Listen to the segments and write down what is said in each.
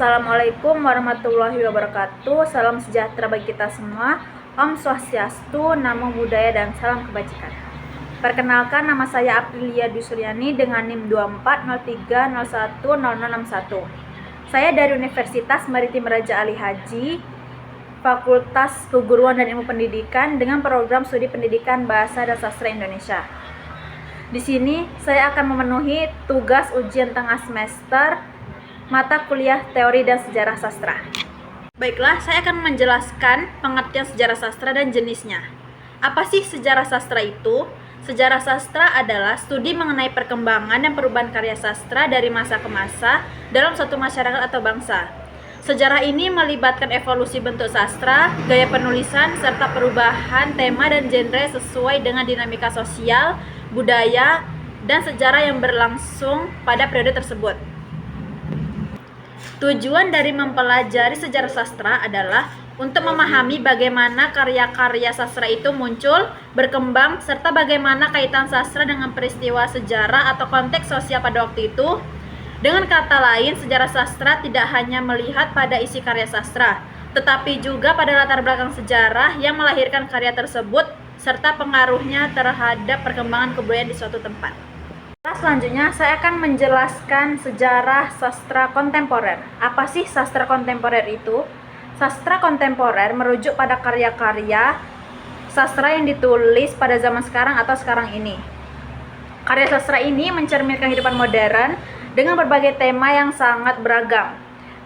Assalamualaikum warahmatullahi wabarakatuh. Salam sejahtera bagi kita semua. Om Swastiastu, Namo Buddhaya, dan salam kebajikan. Perkenalkan, nama saya Aprilia Dwi Suryani dengan NIM 2403010061. Saya dari Universitas Maritim Raja Ali Haji, Fakultas Keguruan dan Ilmu Pendidikan dengan program studi Pendidikan Bahasa dan Sastra Indonesia. Di sini saya akan memenuhi tugas ujian tengah semester mata kuliah Teori dan Sejarah Sastra. Baiklah, saya akan menjelaskan pengertian sejarah sastra dan jenisnya. Apa sih sejarah sastra itu? Sejarah sastra adalah studi mengenai perkembangan dan perubahan karya sastra dari masa ke masa dalam suatu masyarakat atau bangsa. Sejarah ini melibatkan evolusi bentuk sastra, gaya penulisan, serta perubahan tema dan genre sesuai dengan dinamika sosial, budaya, dan sejarah yang berlangsung pada periode tersebut. Tujuan dari mempelajari sejarah sastra adalah untuk memahami bagaimana karya-karya sastra itu muncul, berkembang, serta bagaimana kaitan sastra dengan peristiwa sejarah atau konteks sosial pada waktu itu. Dengan kata lain, sejarah sastra tidak hanya melihat pada isi karya sastra, tetapi juga pada latar belakang sejarah yang melahirkan karya tersebut, serta pengaruhnya terhadap perkembangan kebudayaan di suatu tempat. Selanjutnya, saya akan menjelaskan sejarah sastra kontemporer. Apa sih sastra kontemporer itu? Sastra kontemporer merujuk pada karya-karya sastra yang ditulis pada zaman sekarang atau sekarang ini. Karya sastra ini mencerminkan kehidupan modern dengan berbagai tema yang sangat beragam,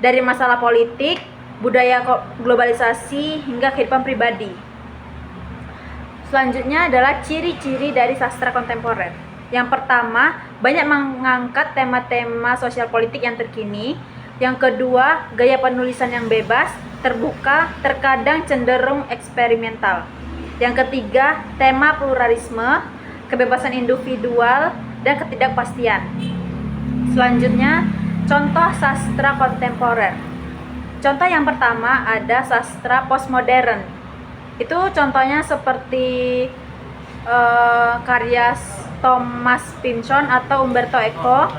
dari masalah politik, budaya globalisasi, hingga kehidupan pribadi. Selanjutnya adalah ciri-ciri dari sastra kontemporer. Yang pertama, banyak mengangkat tema-tema sosial politik yang terkini. Yang kedua, gaya penulisan yang bebas, terbuka, terkadang cenderung eksperimental. Yang ketiga, tema pluralisme, kebebasan individual, dan ketidakpastian. Selanjutnya, contoh sastra kontemporer. Contoh yang pertama ada sastra postmodern. Itu contohnya seperti karya Thomas Pynchon atau Umberto Eco.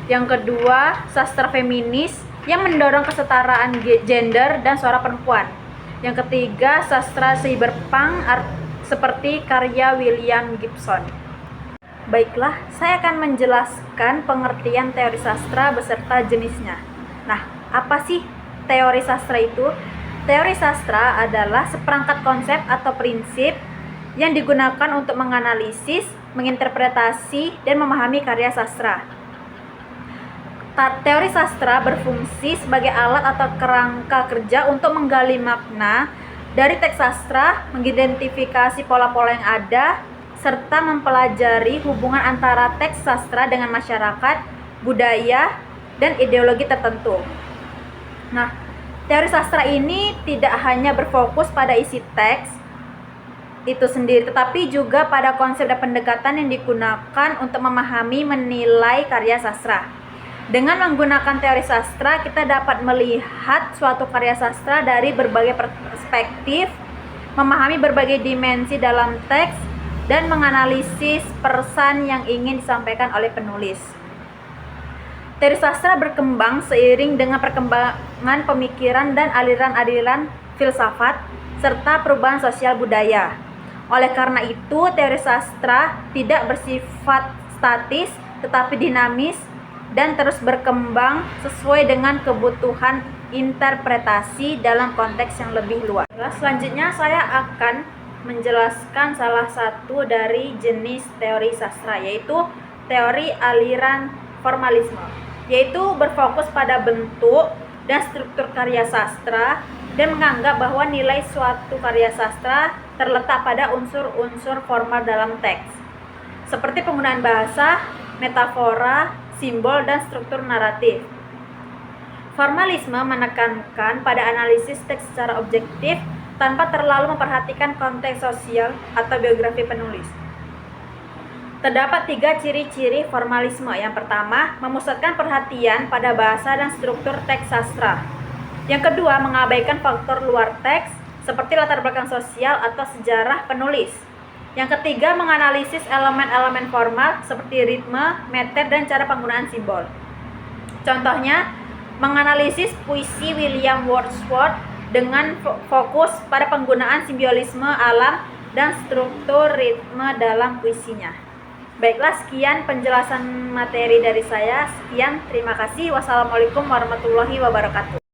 Yang kedua, sastra feminis yang mendorong kesetaraan gender dan suara perempuan. Yang ketiga, sastra cyberpunk seperti karya William Gibson. Baiklah, saya akan menjelaskan pengertian teori sastra beserta jenisnya. Nah, apa sih teori sastra itu? Teori sastra adalah seperangkat konsep atau prinsip yang digunakan untuk menganalisis, menginterpretasi, dan memahami karya sastra. Teori sastra berfungsi sebagai alat atau kerangka kerja untuk menggali makna dari teks sastra, mengidentifikasi pola-pola yang ada, serta mempelajari hubungan antara teks sastra dengan masyarakat, budaya, dan ideologi tertentu. Nah, teori sastra ini tidak hanya berfokus pada isi teks itu sendiri, tetapi juga pada konsep dan pendekatan yang digunakan untuk memahami, menilai karya sastra. Dengan menggunakan teori sastra, kita dapat melihat suatu karya sastra dari berbagai perspektif, memahami berbagai dimensi dalam teks, dan menganalisis pesan yang ingin disampaikan oleh penulis. Teori sastra berkembang seiring dengan perkembangan pemikiran dan aliran-aliran filsafat, serta perubahan sosial budaya. Oleh karena itu, teori sastra tidak bersifat statis, tetapi dinamis dan terus berkembang sesuai dengan kebutuhan interpretasi dalam konteks yang lebih luas. Selanjutnya, saya akan menjelaskan salah satu dari jenis teori sastra, yaitu teori aliran formalisme, yaitu berfokus pada bentuk dan struktur karya sastra dan menganggap bahwa nilai suatu karya sastra terletak pada unsur-unsur formal dalam teks, seperti penggunaan bahasa, metafora, simbol, dan struktur naratif. Formalisme menekankan pada analisis teks secara objektif tanpa terlalu memperhatikan konteks sosial atau biografi penulis. Terdapat 3 ciri-ciri formalisme. Yang pertama, memusatkan perhatian pada bahasa dan struktur teks sastra. Yang kedua, mengabaikan faktor luar teks seperti latar belakang sosial atau sejarah penulis. Yang ketiga, menganalisis elemen-elemen formal seperti ritme, meter, dan cara penggunaan simbol. Contohnya, menganalisis puisi William Wordsworth dengan fokus pada penggunaan simbolisme alam dan struktur ritme dalam puisinya. Baiklah, sekian penjelasan materi dari saya. Sekian, terima kasih. Wassalamualaikum warahmatullahi wabarakatuh.